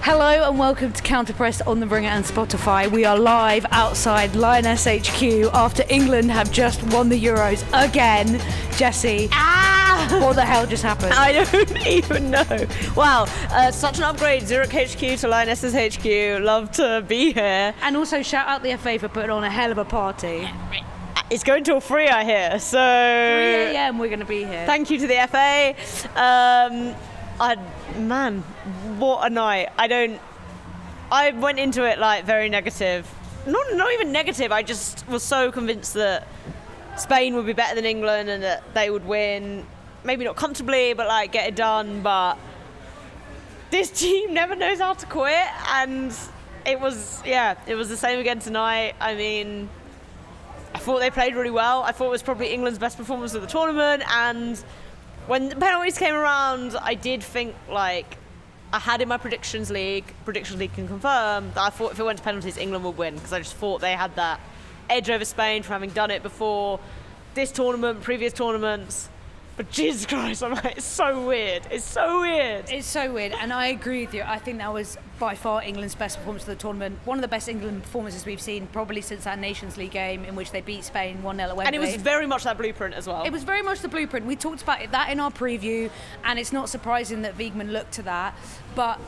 Hello and welcome to Counterpress on the Ringer and Spotify. We are live outside Lionesses HQ after England have just won the Euros again. Jessy, what the hell just happened? I don't even know. Wow, such an upgrade. Zurich HQ to Lionesses HQ. Love to be here. And also shout out the FA for putting on a hell of a party. It's going till 3, I hear. So 3 a.m. we're going to be here. Thank you to the FA. Man, what a night. I went into it like very negative. Not even negative, I just was so convinced that Spain would be better than England and that they would win. Maybe not comfortably, but like get it done. But this team never knows how to quit, and it was the same again tonight. I mean, I thought they played really well. I thought it was probably England's best performance of the tournament, and when the penalties came around, I did think, like, I had in my Predictions League can confirm, that I thought if it went to penalties, England would win, because I just thought they had that edge over Spain from having done it before this tournament, previous tournaments. But Jesus Christ, I'm like, it's so weird. It's so weird, and I agree with you. I think that was by far England's best performance of the tournament. One of the best England performances we've seen probably since that Nations League game in which they beat Spain 1-0 at Wembley. And it was very much that blueprint as well. It was very much the blueprint. We talked about that in our preview, and it's not surprising that Wiegman looked to that. But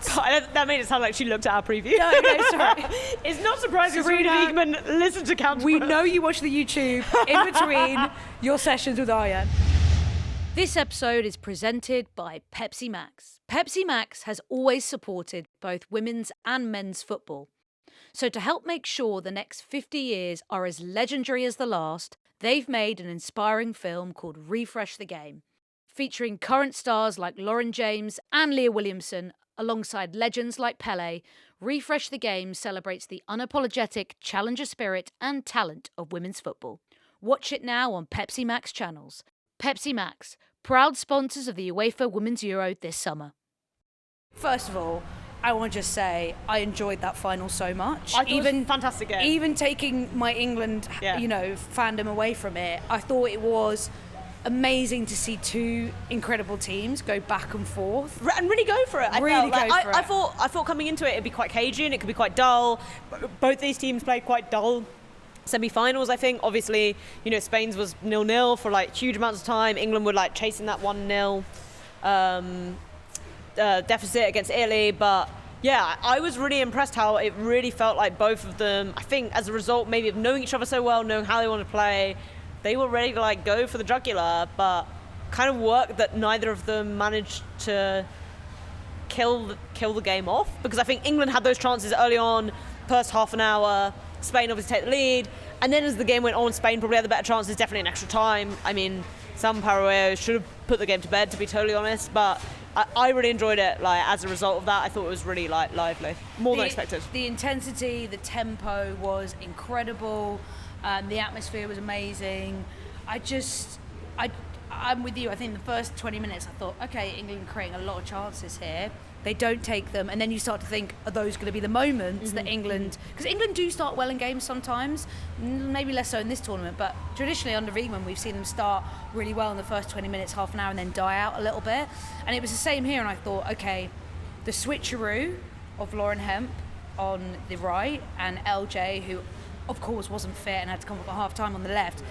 that made it sound like she looked at our preview. No, sorry. It's not surprising Sarina Wiegman listened to Counterpress. We know you watch the YouTube in between your sessions with Aryan. This episode is presented by Pepsi Max. Pepsi Max has always supported both women's and men's football. So to help make sure the next 50 years are as legendary as the last, they've made an inspiring film called Refresh the Game, featuring current stars like Lauren James and Leah Williamson, alongside legends like Pelé. Refresh the Game celebrates the unapologetic challenger spirit and talent of women's football. Watch it now on Pepsi Max channels. Pepsi Max, proud sponsors of the UEFA Women's Euro this summer. First of all, I want to just say I enjoyed that final so much. I thought it was a fantastic game. Even taking my England, fandom away from it, I thought it was amazing to see two incredible teams go back and forth and really go for it. I thought coming into it, it'd be quite cagey and it could be quite dull. Both these teams played quite dull semi-finals, I think. Obviously, Spain's was 0-0 for like huge amounts of time. England were like chasing that 1-0 deficit against Italy, but yeah, I was really impressed how it really felt like both of them, I think as a result maybe of knowing each other so well, knowing how they want to play, they were ready to like go for the jugular, but kind of work that neither of them managed to kill the game off, because I think England had those chances early on, first half an hour. Spain obviously take the lead, and then as the game went on, Spain probably had the better chances, definitely in extra time. I mean, Sam Paraguay should have put the game to bed, to be totally honest, but I really enjoyed it. Like, as a result of that, I thought it was really like lively, more than expected. The intensity, the tempo was incredible, the atmosphere was amazing. I'm with you. I think the first 20 minutes I thought, okay, England creating a lot of chances here. They don't take them, and then you start to think, are those going to be the moments that England... Because England do start well in games sometimes, maybe less so in this tournament, but traditionally under Wiegman we've seen them start really well in the first 20 minutes, half an hour, and then die out a little bit. And it was the same here, and I thought, okay, the switcheroo of Lauren Hemp on the right and LJ, who of course wasn't fit and had to come off at half-time on the left,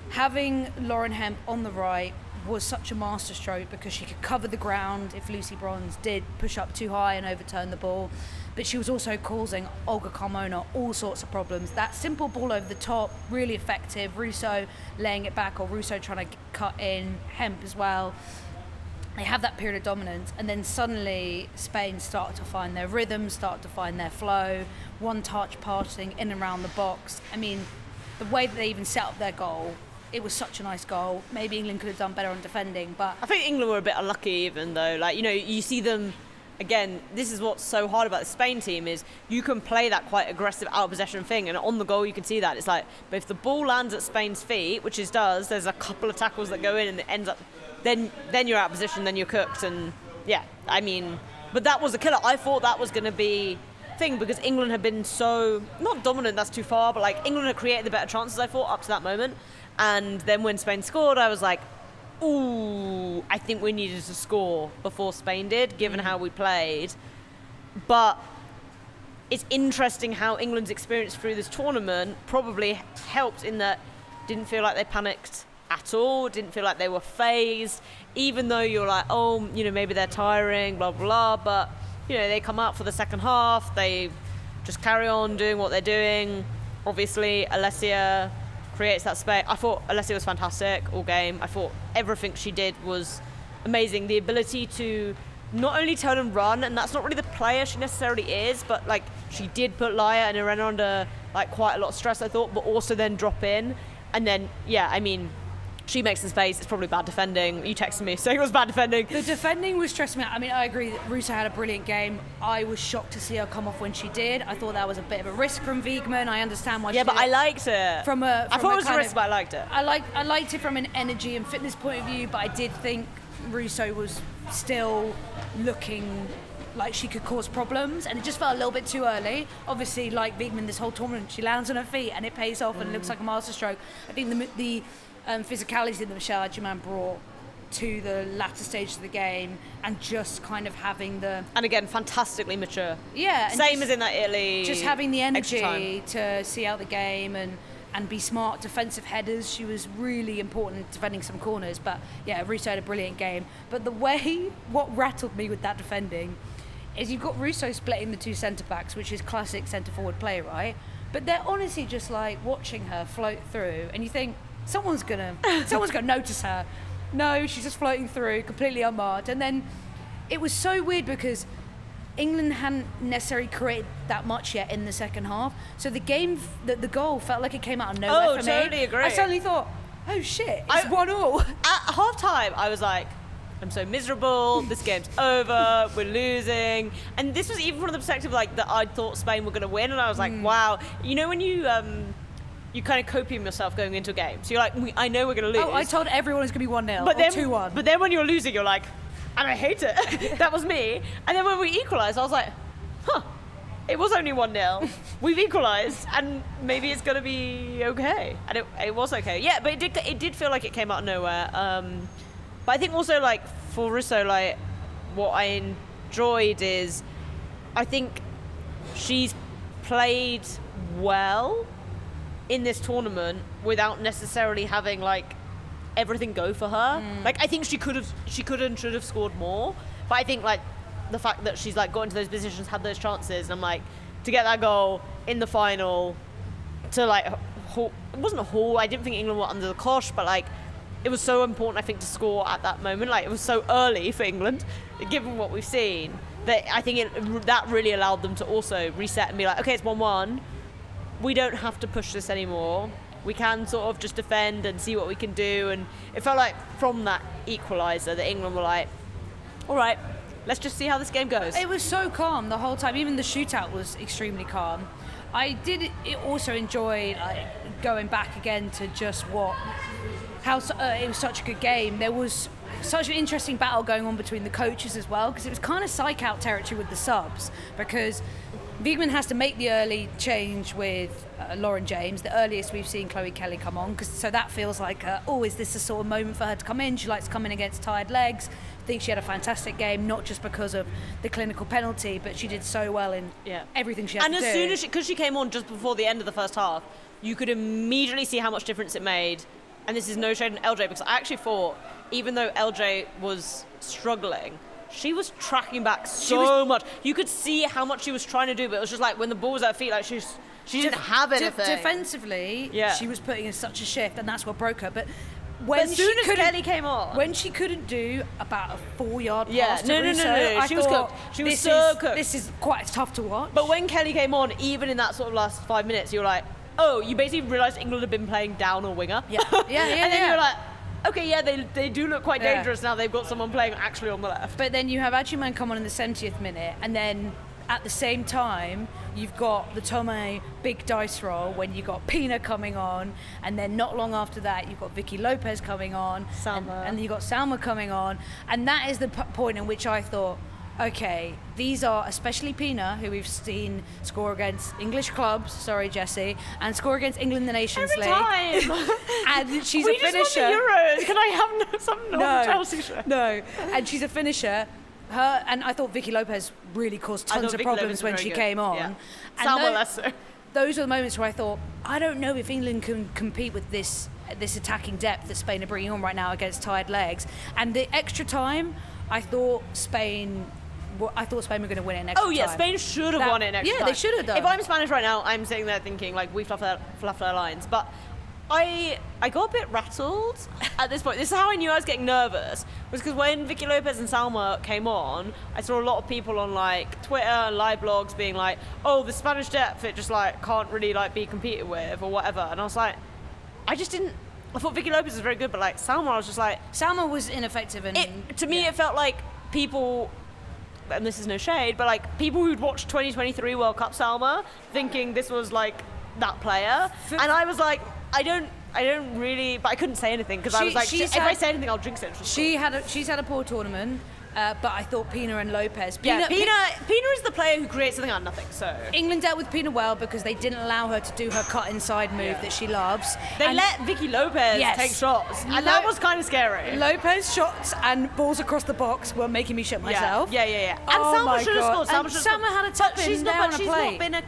having Lauren Hemp on the right was such a masterstroke, because she could cover the ground if Lucy Bronze did push up too high and overturn the ball, but she was also causing Olga Carmona all sorts of problems. That simple ball over the top, really effective. Russo laying it back, or Russo trying to cut in, Hemp as well. They have that period of dominance, and then suddenly Spain started to find their rhythm, started to find their flow, one-touch passing in and around the box. I mean, the way that they even set up their goal, it was such a nice goal. Maybe England could have done better on defending, but I think England were a bit unlucky even though. Like, you see them, again, this is what's so hard about the Spain team is you can play that quite aggressive out-of-possession thing, and on the goal you can see that. It's like, but if the ball lands at Spain's feet, which it does, there's a couple of tackles that go in and it ends up, then you're out of position, then you're cooked, and yeah, I mean, but that was a killer. I thought that was going to be thing, because England had been so, not dominant, that's too far, but like England had created the better chances, I thought, up to that moment. And then when Spain scored, I was like, ooh, I think we needed to score before Spain did, given how we played. But it's interesting how England's experience through this tournament probably helped in that didn't feel like they panicked at all, didn't feel like they were phased, even though you're like, oh, maybe they're tiring, blah, blah, but, they come out for the second half, they just carry on doing what they're doing. Obviously, Alessia creates that space. I thought Alessia was fantastic all game. I thought everything she did was amazing. The ability to not only turn and run, and that's not really the player she necessarily is, but like she did put Laya and Irena under like quite a lot of stress, I thought, but also then drop in. And then, she makes the space. It's probably bad defending. You texted me saying it was bad defending. The defending was stressing me out. I mean, I agree that Russo had a brilliant game. I was shocked to see her come off when she did. I thought that was a bit of a risk from Wiegman. I understand why she did. Yeah, but I liked it. I thought it was a risk, but I liked it. I liked it from an energy and fitness point of view, but I did think Russo was still looking like she could cause problems, and it just felt a little bit too early. Obviously, like Wiegman, this whole tournament, she lands on her feet and it pays off and it looks like a masterstroke. I think the physicality that Michelle Adjuman brought to the latter stages of the game, and just kind of having and again, fantastically mature. Yeah. Same as in that Italy. Just having the energy to see out the game and be smart defensive headers. She was really important defending some corners. But yeah, Russo had a brilliant game. But what rattled me with that defending is you've got Russo splitting the two centre-backs, which is classic centre-forward play, right? But they're honestly just like watching her float through, and you think, someone's gonna notice her. No, she's just floating through, completely unmarked. And then it was so weird because England hadn't necessarily created that much yet in the second half. So the goal felt like it came out of nowhere for me. Oh, totally agree. I suddenly thought, oh shit, it's 1-1. At half time, I was like, I'm so miserable, this game's over, we're losing. And this was even from the perspective like that I thought Spain were going to win, and I was like, wow. When you kind of copium yourself going into a game. So you're like, I know we're going to lose. Oh, I told everyone it's going to be 1-0 or 2-1. But then when you're losing, you're like, and I hate it. That was me. And then when we equalised, I was like, it was only 1-0. We've equalised, and maybe it's going to be okay. And it was okay. Yeah, but it did feel like it came out of nowhere. But I think also, like, for Russo, like, what I enjoyed is I think she's played well in this tournament without necessarily having like everything go for her. Like I think she could and should have scored more, but I think like the fact that she's like got into those positions, had those chances, and I'm like, to get that goal in the final, to like it wasn't a haul. I didn't think England were under the cosh, but like it was so important I think to score at that moment. Like it was so early for England, given what we've seen, that I think that really allowed them to also reset and be like, okay, it's 1-1. We don't have to push this anymore. We can sort of just defend and see what we can do. And it felt like from that equaliser that England were like, all right, let's just see how this game goes. It was so calm the whole time. Even the shootout was extremely calm. I did also enjoy going back again to just how it was such a good game. There was such an interesting battle going on between the coaches as well, because it was kind of psych-out territory with the subs, because Wiegman has to make the early change with Lauren James, the earliest we've seen Chloe Kelly come on, so that feels like, is this a sort of moment for her to come in? She likes to come in against tired legs. I think she had a fantastic game, not just because of the clinical penalty, but she did so well in everything she had to do. And as soon as because she came on just before the end of the first half, you could immediately see how much difference it made. And this is no shade on LJ, because I actually thought, even though LJ was struggling, she was tracking back so much. You could see how much she was trying to do, but it was just like when the ball was at her feet, like she didn't have anything. Defensively, she was putting in such a shift, and that's what broke her. But as soon as Kelly came on, when she couldn't do about a 4-yard pass to Russo, no. She was cooked. She was so cooked. This is quite tough to watch. But when Kelly came on, even in that sort of last 5 minutes, you were like, oh, you basically realised England had been playing down or winger. Yeah. And then you were like, okay, they do look quite dangerous now. They've got someone playing actually on the left. But then you have Adjuman come on in the 70th minute, and then at the same time, you've got the Tomei big dice roll when you got Pina coming on, and then not long after that, you've got Vicky Lopez coming on, Salma. And then you've got Salma coming on, and that is the point in which I thought, okay, these are, especially Pina, who we've seen score against English clubs, sorry Jessy, and score against England in the Nations League. Time. And she's a finisher. We just won the Euros. Can I have some Chelsea shirt? No, and she's a finisher. her, and I thought Vicky Lopez really caused tons of problems when she came on. Yeah. And Salma less so. Those are the moments where I thought, I don't know if England can compete with this attacking depth that Spain are bringing on right now against tired legs. And the extra time, I thought Spain were going to win it in extra time. Oh yeah, Spain should have won it in extra time. Yeah, they should have done. If I'm Spanish right now, I'm sitting there thinking like we fluffed our lines. But I got a bit rattled at this point. This is how I knew I was getting nervous, was because when Vicky Lopez and Salma came on, I saw a lot of people on like Twitter and live blogs being like, oh, the Spanish depth, it just like can't really like be competed with or whatever. And I was like, I thought Vicky Lopez was very good, but like Salma, I was just like... Salma was ineffective and... To me, it felt like people, and this is no shade, but like people who'd watched 2023 World Cup Salma thinking this was like that player. And I was like, I don't really, but I couldn't say anything because I was like, if I say anything, I'll drink it. She's had a poor tournament, but I thought Pina and Lopez. Pina is the player who creates something out of nothing. So England dealt with Pina well because they didn't allow her to do her cut inside move that she loves. They let Vicky Lopez take shots, and that was kind of scary. Lopez shots and balls across the box were making me shit myself. Yeah. And Salma should have scored. Salma had a tap in there on a plate. She's not been a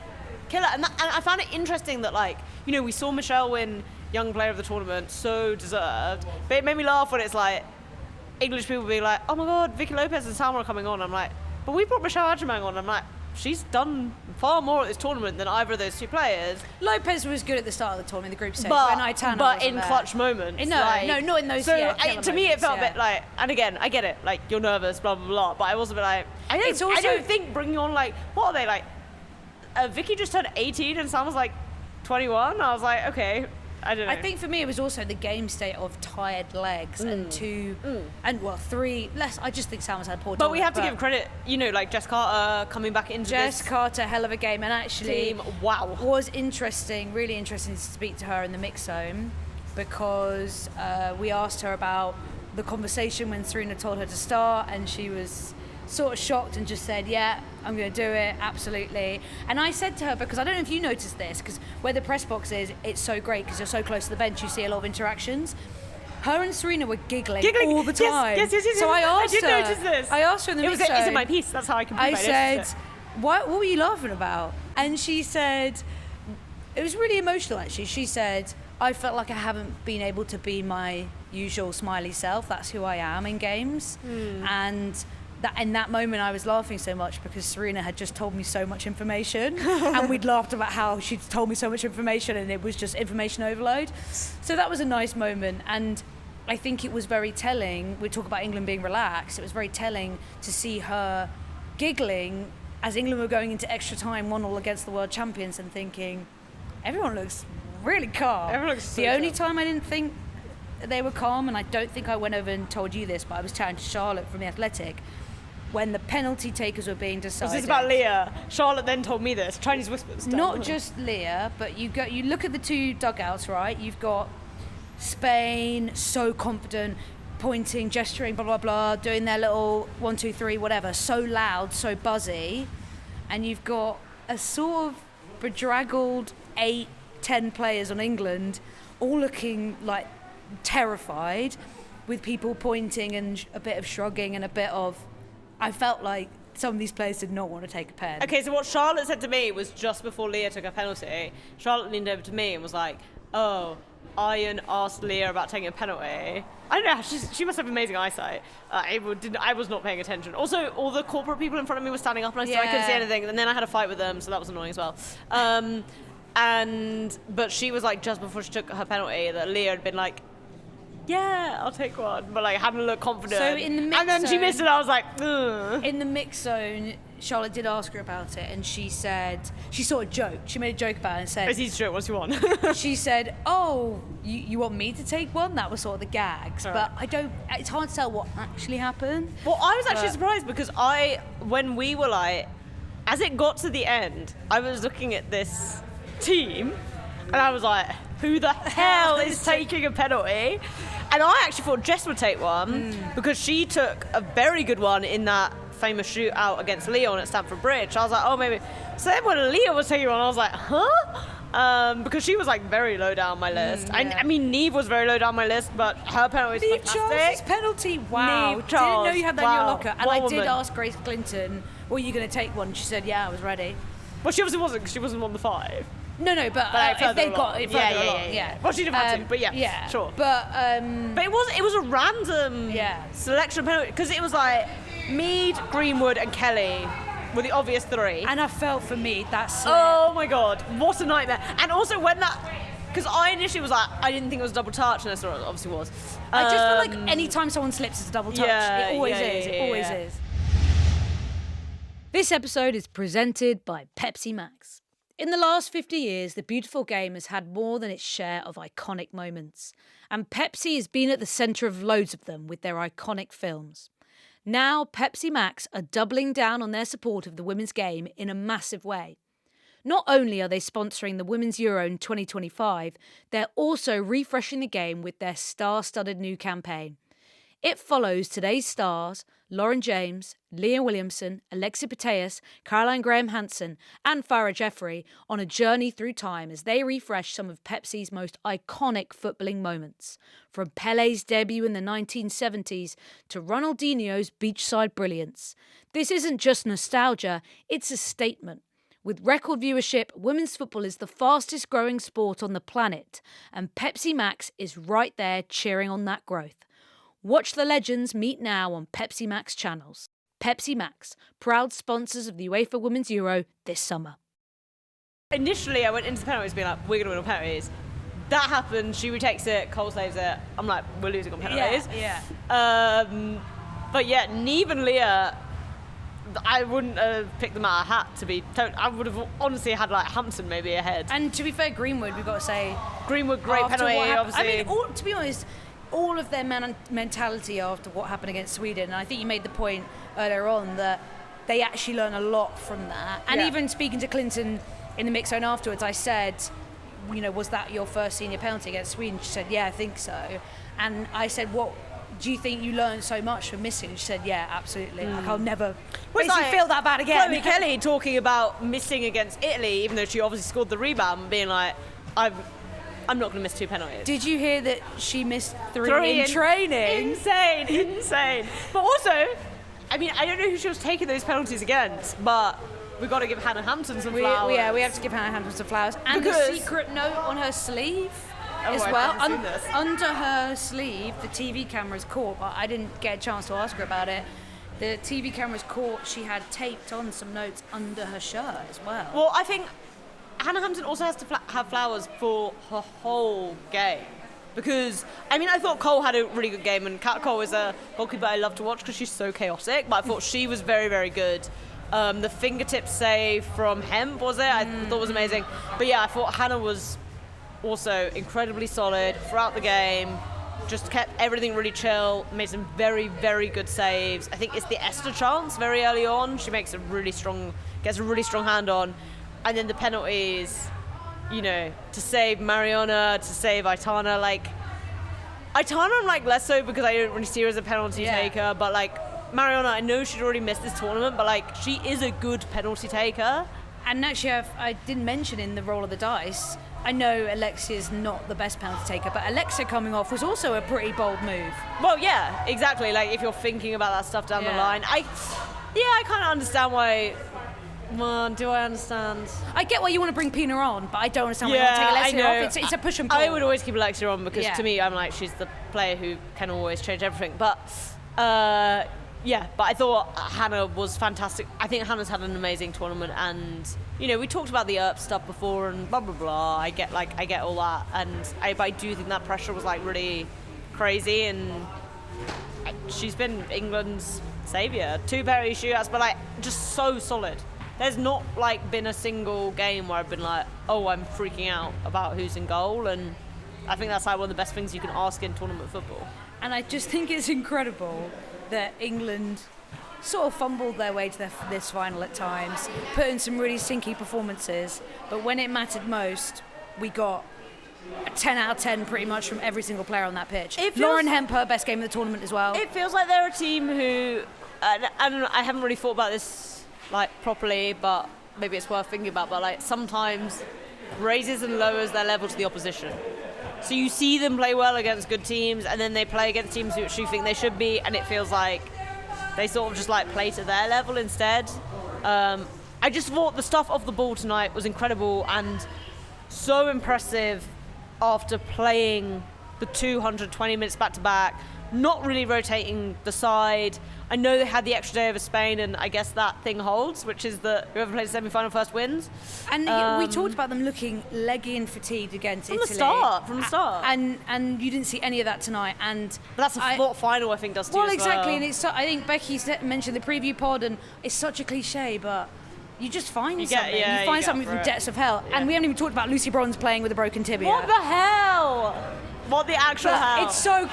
killer, and I found it interesting that like, you know, we saw Michelle win Young Player of the Tournament, so deserved, but it made me laugh when it's like English people being like, oh my god, Vicky Lopez and Salma are coming on. I'm like, but we brought Michelle Adjumang on. I'm like, she's done far more at this tournament than either of those two players. Lopez was good at the start of the tournament, the group stage, but in clutch moments. No, not in those. So to me, it felt a bit like, and again, I get it, like you're nervous, blah blah blah, but I was a bit like, I don't think bringing on like, what are they like? Vicky just turned 18 and Salma's like 21. I was like, okay. I don't know. I think for me it was also the game state of tired legs and three less. I just think Salma's had a poor. But we have to give credit, you know, like Jess Carter coming back into Jess Carter, hell of a game, and actually team. Wow, was interesting, really interesting to speak to her in the mix zone because we asked her about the conversation when Sarina told her to start, and she was sort of shocked and just said, yeah, I'm going to do it, absolutely. And I said to her, because I don't know if you noticed this, because where the press box is, it's so great because you're so close to the bench, you see a lot of interactions. Her and Sarina were giggling all the time. Yes. So I asked her. I did notice this. I asked her in the mix zone. It's in my piece. That's how I can prove I said, what were you laughing about? And she said, it was really emotional actually. She said, I felt like I haven't been able to be my usual smiley self. That's who I am in games. And that in that moment I was laughing so much because Sarina had just told me so much information and we'd laughed about how she'd told me so much information and it was just information overload. So that was a nice moment, and I think it was very telling. We talk about England being relaxed. It was very telling to see her giggling as England were going into extra time 1-1 against the world champions and thinking, everyone looks really calm. Everyone looks so the only calm. time I didn't think they were calm, and I don't think I went over and told you this, but I was chatting to Charlotte from The Athletic when the penalty takers were being decided. Was this about Leah? Charlotte then told me this. Chinese whispers. Not just Leah, but you look at the two dugouts, right? You've got Spain, so confident, pointing, gesturing, blah, blah, blah, doing their little 1, 2, 3, whatever, so loud, so buzzy. And you've got a sort of bedraggled 8, 10 players on England, all looking like terrified, with people pointing and a bit of shrugging and a bit of... I felt like some of these players did not want to take a pen. Okay, so what Charlotte said to me was just before Leah took her penalty, Charlotte leaned over to me and was like, oh, Ian asked Leah about taking a penalty. I don't know, she must have amazing eyesight. I was not paying attention. Also, all the corporate people in front of me were standing up and I couldn't see anything, and then I had a fight with them, so that was annoying as well. But she was like, just before she took her penalty, that Leah had been like, yeah, I'll take one, but like hadn't looked confident. So in the mix and then zone, she missed it. I was like, ugh. In the mix zone, Charlotte did ask her about it, and she said, she sort of joked. She made a joke about it and said, "It's easy to joke. What do you want?" She said, "Oh, you want me to take one?" That was sort of the gags, All but right. it's hard to tell what actually happened. Well, I was actually surprised because when we were like, as it got to the end, I was looking at this team, and I was like, who the hell is taking a penalty? And I actually thought Jess would take one because she took a very good one in that famous shootout against Leon at Stamford Bridge. I was like, oh, maybe. So then when Leah was taking one, I was like, huh? because she was like very low down my list. Yeah. I mean, Neve was very low down my list, but her penalty was fantastic. Charles' penalty, wow. Neve Charles, Didn't know you had that in your wow. locker. And What I a did woman. ask Grace Clinton, were you going to take one? She said, yeah, I was ready. Well, she obviously wasn't because she wasn't on the 5. No, but like, if further they along. got it further along, yeah. Well, she didn't have to, but yeah, sure. But it was a random selection of penalty because it was like Mead, Greenwood, and Kelly were the obvious 3. and I felt for me that slip. Oh my god, what a nightmare! And also when that, because I initially was like, I didn't think it was a double touch, and it obviously was. I just feel like any time someone slips, it's a double touch. It always is. It always is. This episode is presented by Pepsi Max. In the last 50 years, the beautiful game has had more than its share of iconic moments, and Pepsi has been at the centre of loads of them with their iconic films. Now, Pepsi Max are doubling down on their support of the women's game in a massive way. Not only are they sponsoring the Women's Euro in 2025, they're also refreshing the game with their star-studded new campaign. It follows today's stars, Lauren James, Leah Williamson, Alexia Putellas, Caroline Graham-Hansen and Farah Jeffrey on a journey through time as they refresh some of Pepsi's most iconic footballing moments, from Pele's debut in the 1970s to Ronaldinho's beachside brilliance. This isn't just nostalgia, it's a statement. With record viewership, women's football is the fastest growing sport on the planet, and Pepsi Max is right there cheering on that growth. Watch the legends meet now on Pepsi Max channels. Pepsi Max, proud sponsors of the UEFA Women's Euro this summer. Initially, I went into the penalties being like, we're going to win on penalties. That happened, she retakes it, Cole saves it. I'm like, we're losing on penalties. But yeah, Neve and Leah, I wouldn't have picked them out of a hat to be I would have honestly had like Hampton maybe ahead. And to be fair, Greenwood, we've got to say... Greenwood, great penalty, obviously. I mean, to be honest, all of their mentality after what happened against Sweden, and I think you made the point earlier on that they actually learn a lot from that. And even speaking to Clinton in the mix zone afterwards, I said, was that your first senior penalty against Sweden? She said, yeah, I think so. And I said, what do you think you learned so much from missing? And she said, yeah, absolutely. Like, I'll never feel that bad again. Chloe Kelly talking about missing against Italy, even though she obviously scored the rebound, being like, I'm not going to miss 2 penalties. Did you hear that she missed 3 in training? Insane. But also, I mean, I don't know who she was taking those penalties against, but we've got to give Hannah Hampton some flowers. Yeah, we have to give Hannah Hampton some flowers. And the secret note on her sleeve as well. Under her sleeve, the TV cameras caught, but I didn't get a chance to ask her about it. The TV cameras caught she had taped on some notes under her shirt as well. Well, I think Hannah Hampton also has to have flowers for her whole game. Because, I mean, I thought Cole had a really good game, and Kat Cole is a goalkeeper I love to watch because she's so chaotic, but I thought she was very, very good. The fingertip save from Hemp, was it? I thought was amazing. But yeah, I thought Hannah was also incredibly solid throughout the game, just kept everything really chill, made some very, very good saves. I think it's the Esther chance very early on. She makes gets a really strong hand on. And then the penalties, to save Mariona, to save Aitana. Like, Aitana I'm like less so because I don't really see her as a penalty taker, but like Mariona, I know she'd already missed this tournament, but like she is a good penalty taker. And actually, I didn't mention in the roll of the dice, I know Alexia's not the best penalty taker, but Alexia coming off was also a pretty bold move. Well, yeah, exactly. Like if you're thinking about that stuff down the line, I kind of understand why. Well, do I understand? I get why you want to bring Pina on, but I don't understand why you want to take Alexia off. It's a push and pull. I would always keep Alexia on because to me, I'm like, she's the player who can always change everything. But but I thought Hannah was fantastic. I think Hannah's had an amazing tournament, and we talked about the Earp stuff before and blah blah blah. I get all that, and I do think that pressure was like really crazy, and she's been England's saviour. 2 penalty shootouts, but like just so solid. There's not like been a single game where I've been like, oh, I'm freaking out about who's in goal, and I think that's like one of the best things you can ask in tournament football. And I just think it's incredible that England sort of fumbled their way to this final at times, put in some really stinky performances, but when it mattered most, we got a 10 out of 10 pretty much from every single player on that pitch. Lauren Hemp, her best game of the tournament as well. It feels like they're a team who, I haven't really thought about this like properly, but maybe it's worth thinking about, but like sometimes raises and lowers their level to the opposition. So you see them play well against good teams, and then they play against teams which you think they should be, and it feels like they sort of just like play to their level instead. I just thought the stuff off the ball tonight was incredible and so impressive after playing the 220 minutes back to back, not really rotating the side. I know they had the extra day over Spain, and I guess that thing holds, which is that whoever plays the semi-final first wins. And we talked about them looking leggy and fatigued against Italy. From the start. And you didn't see any of that tonight. But that's a final, I think, does too. Well, as exactly. well. And I think Becky mentioned the preview pod, and it's such a cliche, but you just find something. You find something from the depths of hell. Yeah. And we haven't even talked about Lucy Bronze playing with a broken tibia. What the hell? What the actual hell? It's so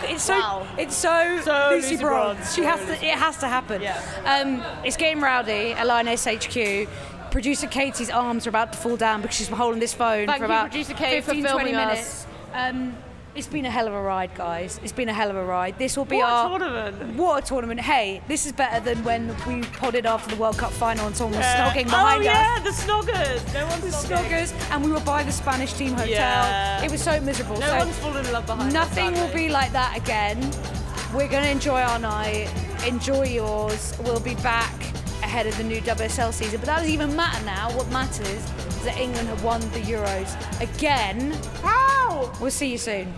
Lucy Bronze. It has to happen. Yeah. It's getting rowdy at Lionesses HQ. Producer Katie's arms are about to fall down because she's been holding this phone for about 15, 20 minutes. It's been a hell of a ride, guys. It's been a hell of a ride. This will be tournament. What a tournament. Hey, this is better than when we podded after the World Cup final and someone was snogging behind us. The snoggers. No one's snoggers. And we were by the Spanish team hotel. Yeah. It was so miserable. No one's fallen in love behind us. Nothing will be like that again. We're going to enjoy our night. Enjoy yours. We'll be back ahead of the new WSL season. But that doesn't even matter now. What matters is that England have won the Euros again. How? We'll see you soon.